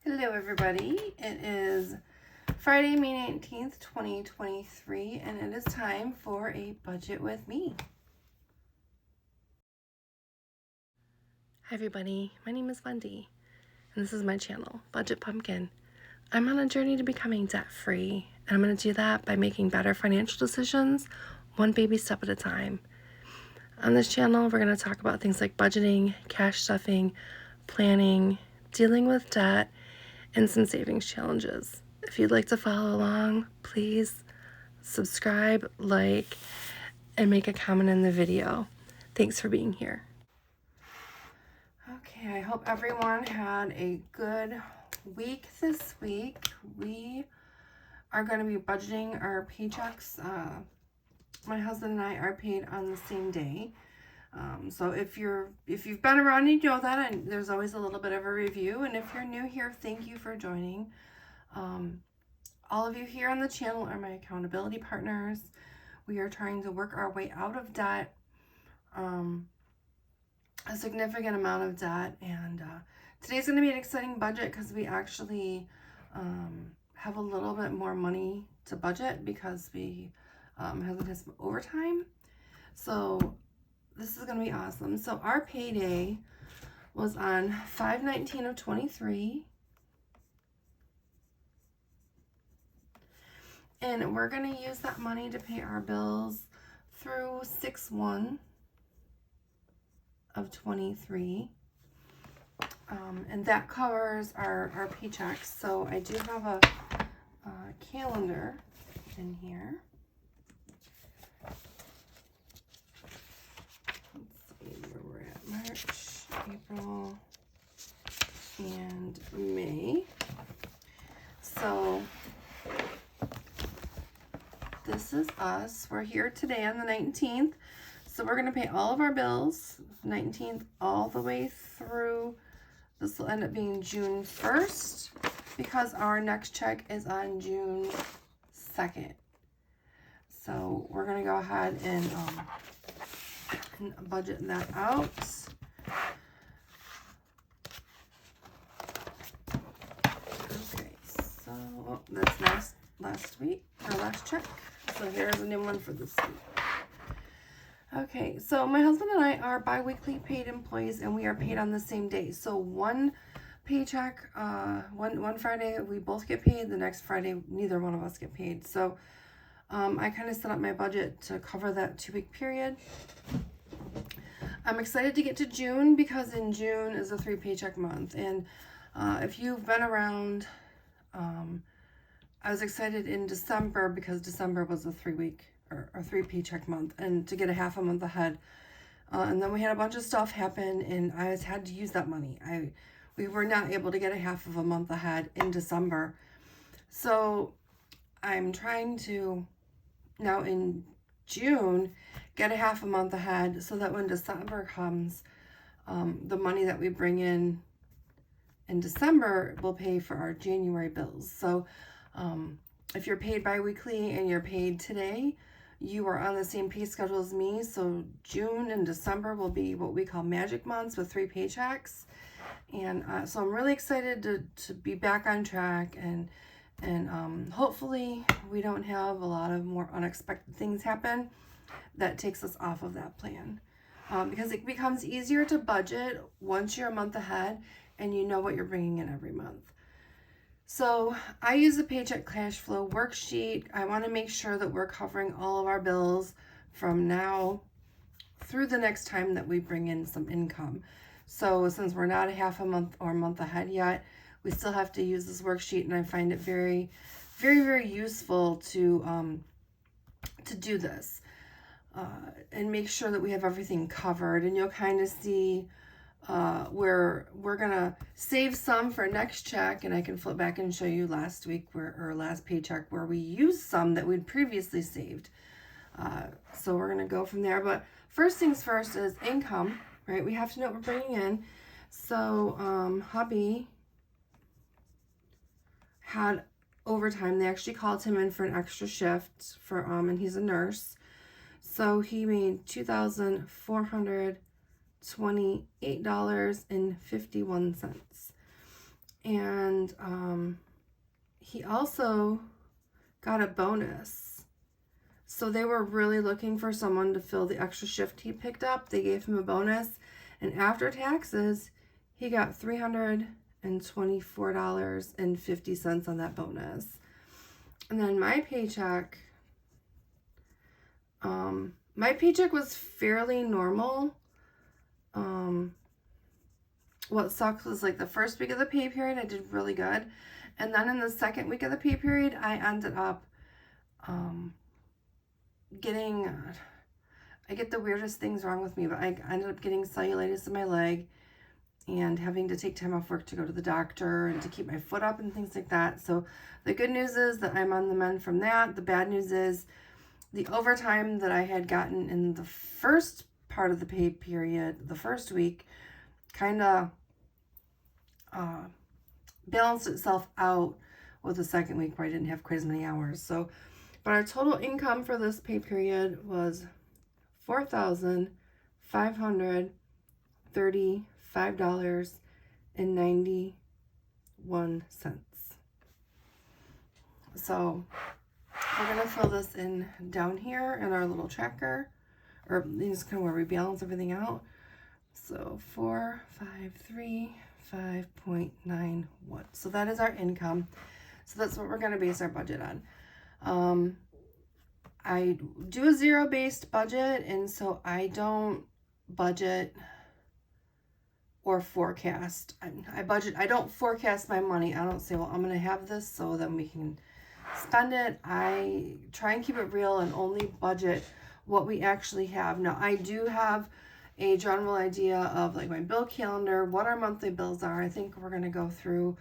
Hello everybody, it is Friday, May 19th, 2023, and it is time for a budget with me. Hi everybody, my name is Wendy, and this is my channel, Budget Pumpkin. I'm on a journey to becoming debt-free, and I'm going to do that by making better financial decisions, one baby step at a time. On this channel, we're going to talk about things like budgeting, cash stuffing, planning, dealing with debt, and some savings challenges. If you'd like to follow along, please subscribe, like, and make a comment in the video. Thanks for being here. Okay, I hope everyone had a good week this week. We are going to be budgeting our paychecks. My husband and I are paid on the same day. So if you've been around, you know that, and there's always a little bit of a review. And if you're new here, thank you for joining. All of you here on the channel are my accountability partners. We are trying to work our way out of debt, a significant amount of debt. And today's going to be an exciting budget because we actually have a little bit more money to budget because we have had some overtime. So this is going to be awesome. So our payday was on 5/19 of 23. And we're going to use that money to pay our bills through 6/1 of 23. And that covers our paychecks. So I do have a calendar in here. March, April, and May. So this is us. We're here today on the 19th. So we're going to pay all of our bills, 19th all the way through. This will end up being June 1st because our next check is on June 2nd. So we're going to go ahead and budget that out. Okay, so that's last week, our last check. So here's a new one for this week. Okay, so my husband and I are bi-weekly paid employees, and we are paid on the same day. So one paycheck, one Friday we both get paid, the next Friday neither one of us get paid. So I kind of set up my budget to cover that 2-week period. I'm excited to get to June because in June is a 3 paycheck month. And if you've been around, I was excited in December because December was a 3-week or 3 paycheck month, and to get a half a month ahead. And then we had a bunch of stuff happen, and I had to use that money. We were not able to get a half of a month ahead in December. So I'm trying to now in June get a half a month ahead so that when December comes, the money that we bring in December will pay for our January bills. So if you're paid bi-weekly and you're paid today, you are on the same pay schedule as me. So June and December will be what we call magic months with 3 paychecks. And so I'm really excited to be back on track, and hopefully we don't have a lot of more unexpected things happen that takes us off of that plan. Because it becomes easier to budget once you're a month ahead and you know what you're bringing in every month. So I use the paycheck cash flow worksheet. I want to make sure that we're covering all of our bills from now through the next time that we bring in some income. So since we're not a half a month or a month ahead yet, we still have to use this worksheet, and I find it very, very, very useful to do this and make sure that we have everything covered. And you'll kind of see where we're gonna save some for next check, and I can flip back and show you last week or last paycheck where we used some that we'd previously saved. So we're gonna go from there. But first things first is income, right? We have to know what we're bringing in. So hubby had overtime. They actually called him in for an extra shift for and he's a nurse. So he made $2,428.51. And he also got a bonus. So they were really looking for someone to fill the extra shift he picked up. They gave him a bonus. And after taxes, he got $324.50 on that bonus. And then my paycheck was fairly normal. What sucked was like the first week of the pay period, I did really good. And then in the second week of the pay period, I ended up I get the weirdest things wrong with me, but I ended up getting cellulitis in my leg and having to take time off work to go to the doctor and to keep my foot up and things like that. So the good news is that I'm on the mend from that. The bad news is the overtime that I had gotten in the first part of the pay period, the first week, kind of balanced itself out with the second week where I didn't have quite as many hours. So, but our total income for this pay period was $4,535.91. So we're going to fill this in down here in our little tracker, or this is kind of where we balance everything out. So 4,535.91. So that is our income. So that's what we're going to base our budget on. I do a zero-based budget, and so I don't budget or forecast. I don't forecast my money. I don't say, well, I'm going to have this so then we can spend it. I try and keep it real and only budget what we actually have. Now, I do have a general idea of like my bill calendar, what our monthly bills are. I think we're going to go through,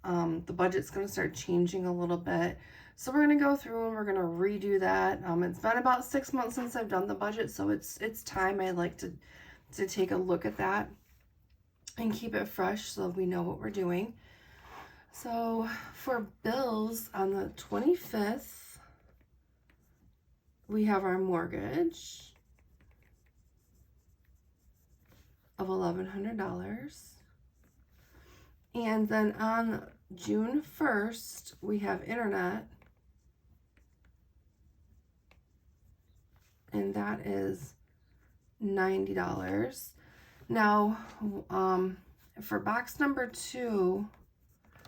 the budget's going to start changing a little bit. So we're going to go through and we're going to redo that. It's been about 6 months since I've done the budget, so it's time. I like to take a look at that and keep it fresh so we know what we're doing. So for bills, on the 25th, we have our mortgage of $1,100. And then on June 1st, we have internet, and that is $90. Now, for box number 2,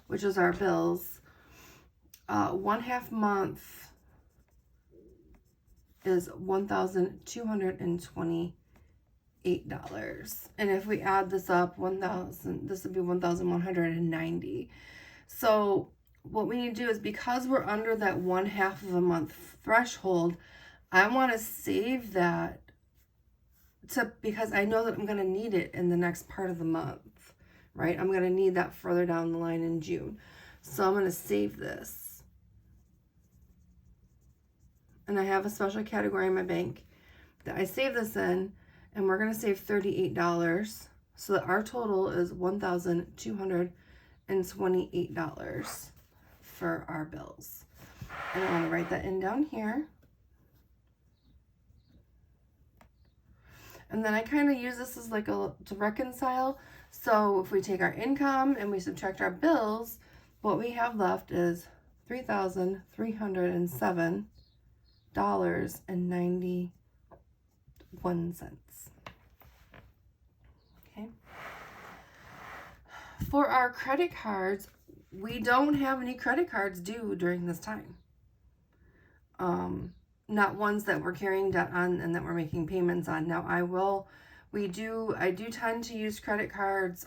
which is our bills, 1/2 month is $1,228. And if we add this up, this would be $1,190. So what we need to do is, because we're under that 1/2 of a month threshold, I want to save that because I know that I'm going to need it in the next part of the month, right? I'm going to need that further down the line in June. So I'm going to save this. And I have a special category in my bank that I save this in, and we're going to save $38 so that our total is $1,228 for our bills. And I want to write that in down here. And then I kind of use this as like to reconcile. So if we take our income and we subtract our bills, what we have left is $3,307.91. Okay. For our credit cards, we don't have any credit cards due during this time. Not ones that we're carrying debt on and that we're making payments on. Now I do tend to use credit cards.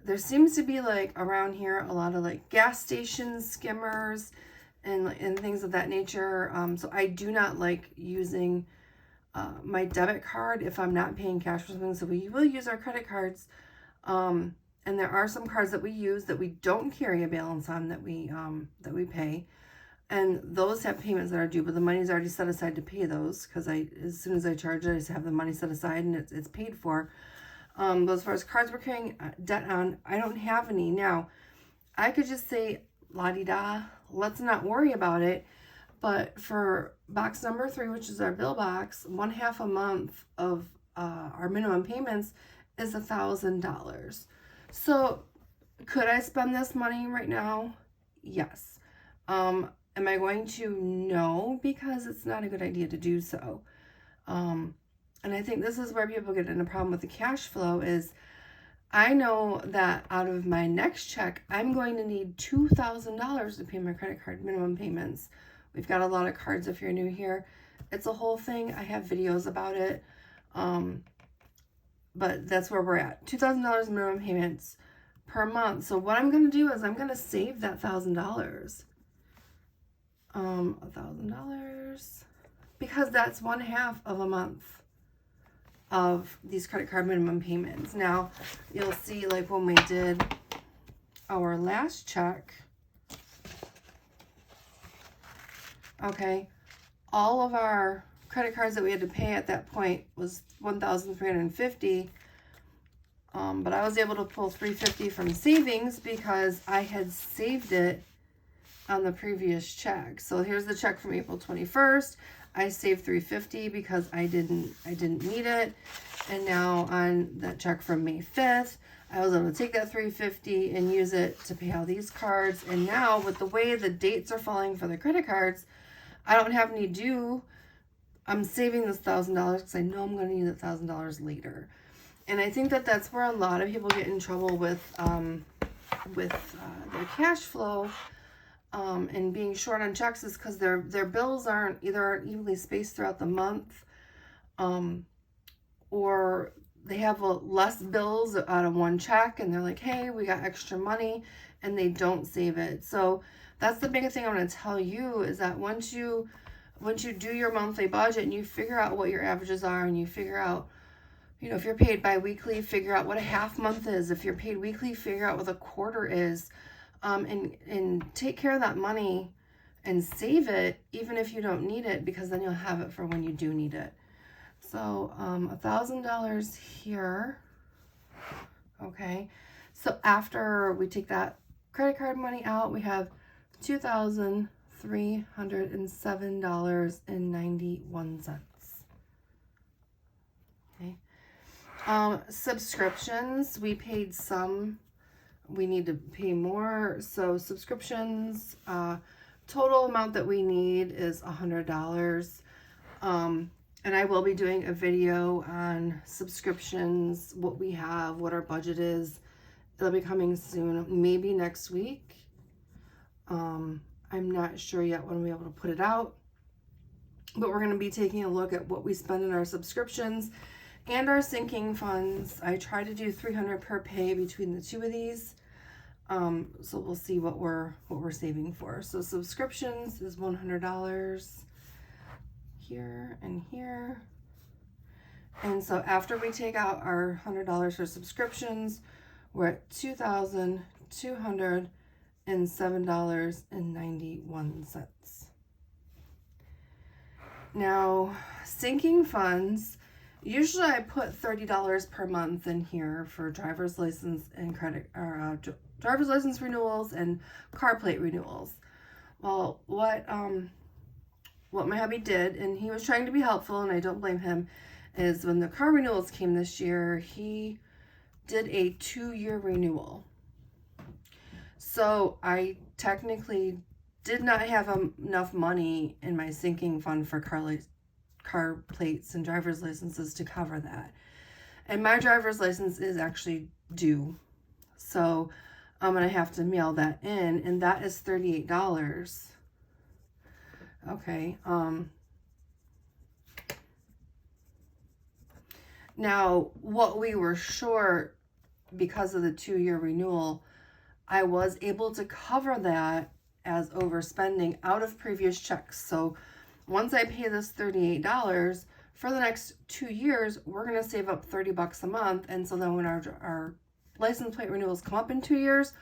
There seems to be like around here a lot of like gas station skimmers and things of that nature. So I do not like using my debit card if I'm not paying cash for something. So we will use our credit cards. And there are some cards that we use that we don't carry a balance on that we pay. And those have payments that are due, but the money's already set aside to pay those, because as soon as I charge it, I just have the money set aside and it's paid for. But as far as cards we're carrying debt on, I don't have any. Now, I could just say, la-di-da, let's not worry about it. But for box number 3, which is our bill box, 1/2 a month of our minimum payments is $1,000. So Could I spend this money right now? Yes. Am I going to? No, because it's not a good idea to do so. And I think this is where people get in a problem with the cash flow is I know that out of my next check, I'm going to need $2,000 to pay my credit card minimum payments. We've got a lot of cards if you're new here. It's a whole thing. I have videos about it. But that's where we're at. $2,000 minimum payments per month. So what I'm going to do is I'm going to save that $1,000. $1,000 because that's 1/2 of a month of these credit card minimum payments. Now, you'll see like when we did our last check, okay, all of our credit cards that we had to pay at that point was $1,350. But I was able to pull $350 from savings because I had saved it on the previous check. So here's the check from April 21st. I saved $350 because I didn't need it. And now on that check from May 5th, I was able to take that $350 and use it to pay all these cards. And now with the way the dates are falling for the credit cards, I don't have any due. I'm saving this $1,000 because I know I'm going to need the $1,000 later. And I think that that's where a lot of people get in trouble with their cash flow. And being short on checks is because their bills aren't evenly spaced throughout the month, or they have less bills out of one check and they're like, hey, we got extra money, and they don't save it. So that's the biggest thing I'm going to tell you is that once you do your monthly budget and you figure out what your averages are and you figure out, you know, if you're paid bi-weekly, figure out what a half month is. If you're paid weekly, figure out what a quarter is. And take care of that money and save it, even if you don't need it, because then you'll have it for when you do need it. So, $1,000 here. Okay. So after we take that credit card money out, we have $2,307.91. Okay. Subscriptions, we paid some. We need to pay more. So subscriptions, total amount that we need is $100. And I will be doing a video on subscriptions, what we have, what our budget is. It'll be coming soon, maybe next week. I'm not sure yet when we'll be able to put it out. But we're going to be taking a look at what we spend in our subscriptions and our sinking funds. I try to do $300 per pay between the two of these. So we'll see what we're saving for. So subscriptions is $100 here and here. And so after we take out our $100 for subscriptions, we're at $2,207.91. Now, sinking funds, usually I put $30 per month in here for driver's license and credit, or driver's license renewals and car plate renewals. Well, what my hubby did, and he was trying to be helpful, and I don't blame him, is when the car renewals came this year, he did a 2-year renewal. So I technically did not have enough money in my sinking fund for car plates and driver's licenses to cover that. And my driver's license is actually due. So I'm going to have to mail that in, and that is $38. Okay. Now, what we were short because of the 2-year renewal, I was able to cover that as overspending out of previous checks. So once I pay this $38 for the next 2 years, we're going to save up $30 a month. And so then when our license plate renewals come up in 2 years,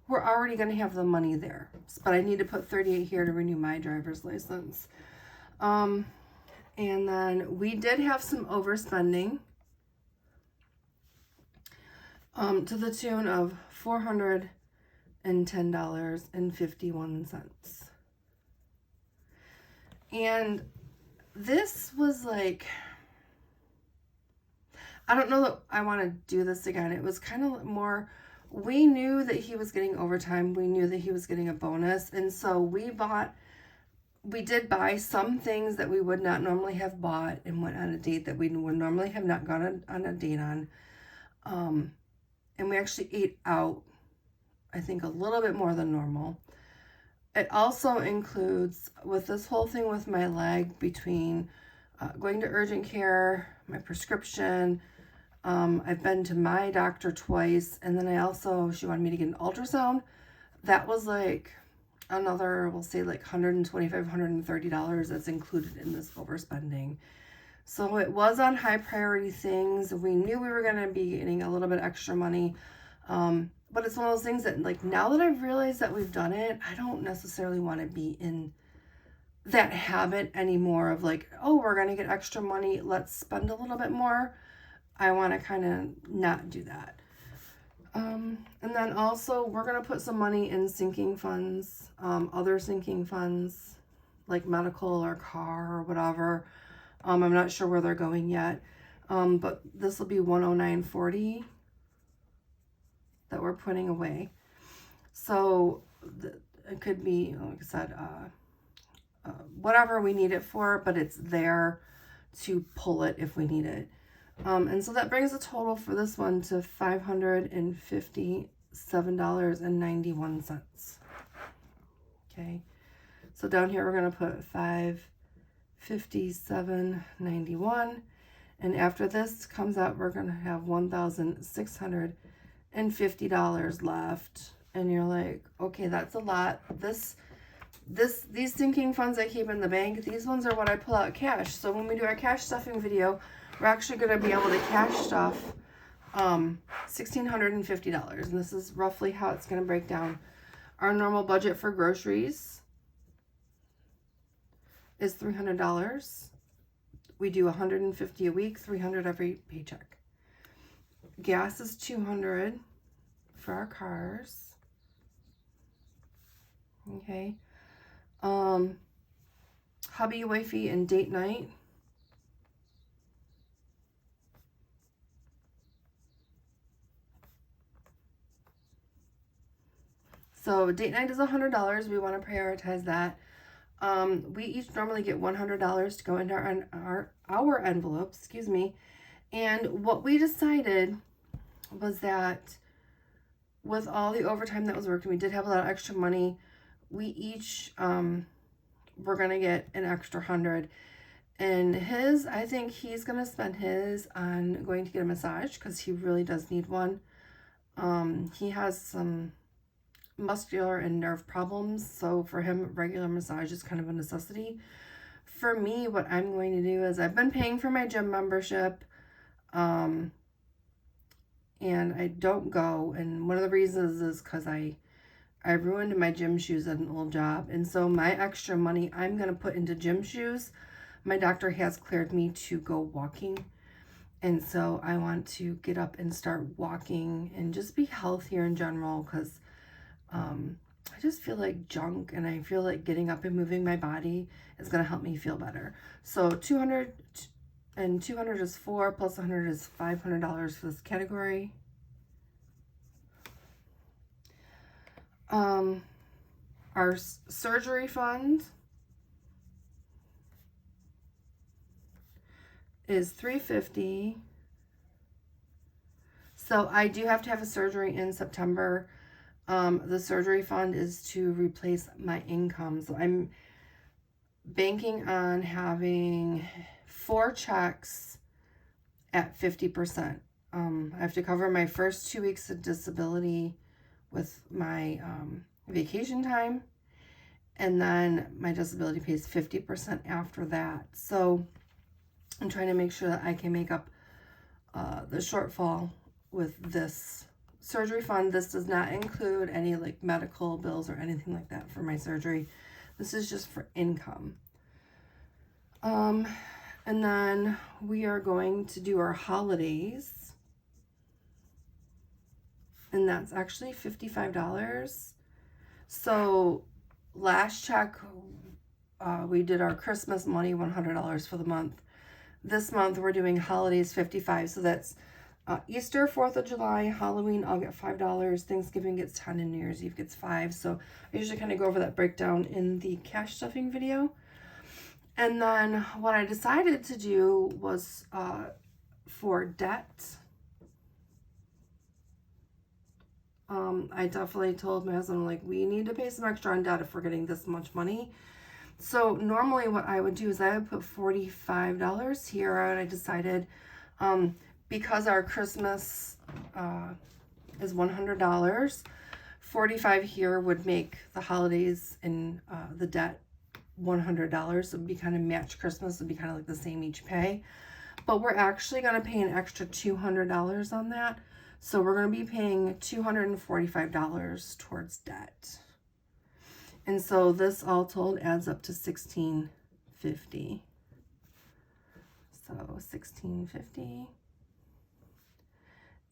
we're already going to have the money there. But I need to put $38 here to renew my driver's license. And then we did have some overspending to the tune of $410.51. And this was like, I don't know that I want to do this again. It was kind of more we knew that he was getting overtime. We knew that he was getting a bonus. And so we did buy some things that we would not normally have bought and went on a date that we would normally have not gone on a date on. And we actually ate out, I think, a little bit more than normal. It also includes, with this whole thing with my leg, between going to urgent care, my prescription, I've been to my doctor twice, and then she wanted me to get an ultrasound. That was like another, we'll say like $125, $130 that's included in this overspending. So it was on high priority things. We knew we were going to be getting a little bit extra money. But it's one of those things that, like, now that I've realized that we've done it, I don't necessarily want to be in that habit anymore of like, oh, we're going to get extra money, let's spend a little bit more. I want to kind of not do that. And then also we're going to put some money in sinking funds, other sinking funds like medical or car or whatever. I'm not sure where they're going yet. But this will be $109.40 that we're putting away. So it could be, like I said, whatever we need it for, but it's there to pull it if we need it. And so that brings the total for this one to $557.91. Okay. So down here, we're going to put $557.91. And after this comes out, we're going to have $1,650 left. And you're like, okay, that's a lot. These sinking funds I keep in the bank, these ones are what I pull out cash. So when we do our cash stuffing video, we're actually going to be able to cash stuff $1,650. And this is roughly how it's going to break down. Our normal budget for groceries is $300. We do $150 a week, $300 every paycheck. Gas is $200 for our cars. Okay. Hubby, wifey, and date night. So date night is $100. We want to prioritize that. We each normally get $100 to go into our envelope, excuse me. And what we decided was that with all the overtime that was worked, we did have a lot of extra money. We each we're going to get an extra $100. And I think he's going to spend his on going to get a massage because he really does need one. He has some muscular and nerve problems, so for him, regular massage is kind of a necessity. For me, what I'm going to do is I've been paying for my gym membership, and I don't go, and one of the reasons is because I ruined my gym shoes at an old job, and so my extra money I'm going to put into gym shoes. My doctor has cleared me to go walking, and so I want to get up and start walking and just be healthier in general, because I just feel like junk, and I feel like getting up and moving my body is going to help me feel better. So 200 and 200 is $4, plus 100 is $500 for this category. Our surgery fund is $350. So I do have to have a surgery in September. The surgery fund is to replace my income. So I'm banking on having 4 checks at 50%. I have to cover my first 2 weeks of disability with my vacation time. And then my disability pays 50% after that. So I'm trying to make sure that I can make up the shortfall with this surgery fund. This does not include any like medical bills or anything like that for my surgery. This is just for income. And then we are going to do our holidays, and that's actually $55. So last check, we did our Christmas money, $100 for the month. This month we're doing holidays, $55. So that's Easter, 4th of July, Halloween, I'll get $5. Thanksgiving gets 10 and New Year's Eve gets 5. So I usually kind of go over that breakdown in the cash stuffing video. And then what I decided to do was for debt. I definitely told my husband, like, we need to pay some extra on debt if we're getting this much money. So normally what I would do is I would put $45 here, and I decided because our Christmas is $100, $45 here would make the holidays and the debt $100. So it'd be kind of match Christmas. It'd be kind of like the same each pay. But we're actually going to pay an extra $200 on that. So we're going to be paying $245 towards debt. And so this all told adds up to $1,650. So $1,650.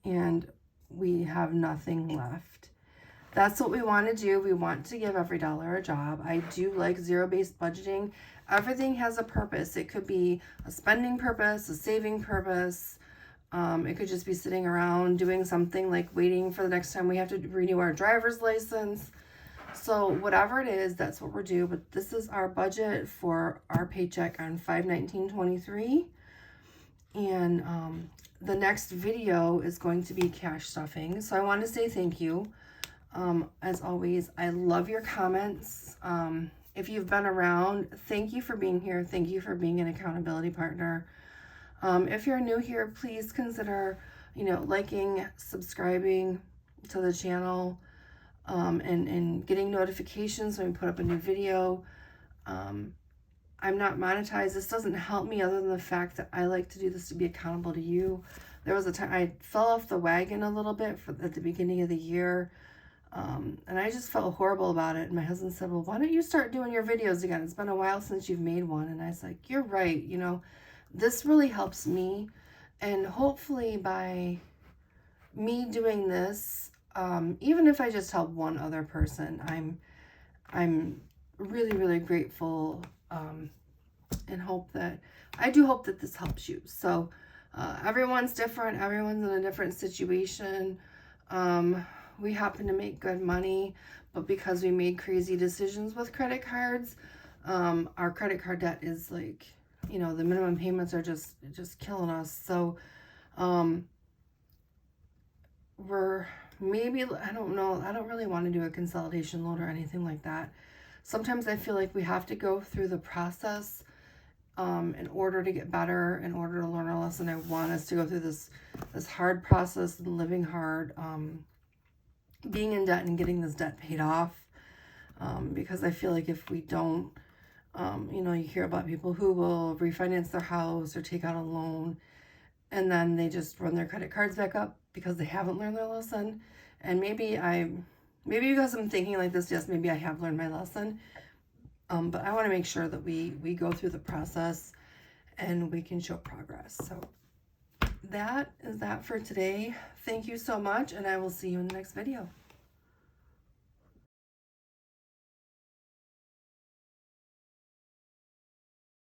And we have nothing left. That's what we want to do. We want to give every dollar a job. I do like zero-based budgeting. Everything has a purpose. It could be a spending purpose, a saving purpose. It could just be sitting around doing something like waiting for the next time we have to renew our driver's license. So whatever it is, that's what we're doing. But this is our budget for our paycheck on 5/19/23. And the next video is going to be cash stuffing. So I want to say thank you. As always, I love your comments. If you've been around, thank you for being here. Thank you for being an accountability partner. If you're new here, please consider, liking, subscribing to the channel, and getting notifications when we put up a new video. I'm not monetized. This doesn't help me other than the fact that I like to do this to be accountable to you. There was a time I fell off the wagon a little bit at the beginning of the year. And I just felt horrible about it. And my husband said, well, why don't you start doing your videos again? It's been a while since you've made one. And I was like, you're right. This really helps me. And hopefully by me doing this, even if I just help one other person, I'm really, really grateful, and I do hope that this helps you. So, everyone's different. Everyone's in a different situation. We happen to make good money, but because we made crazy decisions with credit cards, our credit card debt is like, the minimum payments are just killing us. So, I don't know, I don't really want to do a consolidation loan or anything like that. Sometimes I feel like we have to go through the process in order to get better, in order to learn our lesson. I want us to go through this hard process and living hard, being in debt and getting this debt paid off, because I feel like if we don't, you hear about people who will refinance their house or take out a loan, and then they just run their credit cards back up because they haven't learned their lesson. And maybe because I'm thinking like this, yes, maybe I have learned my lesson. But I want to make sure that we go through the process and we can show progress. So that is that for today. Thank you so much, and I will see you in the next video.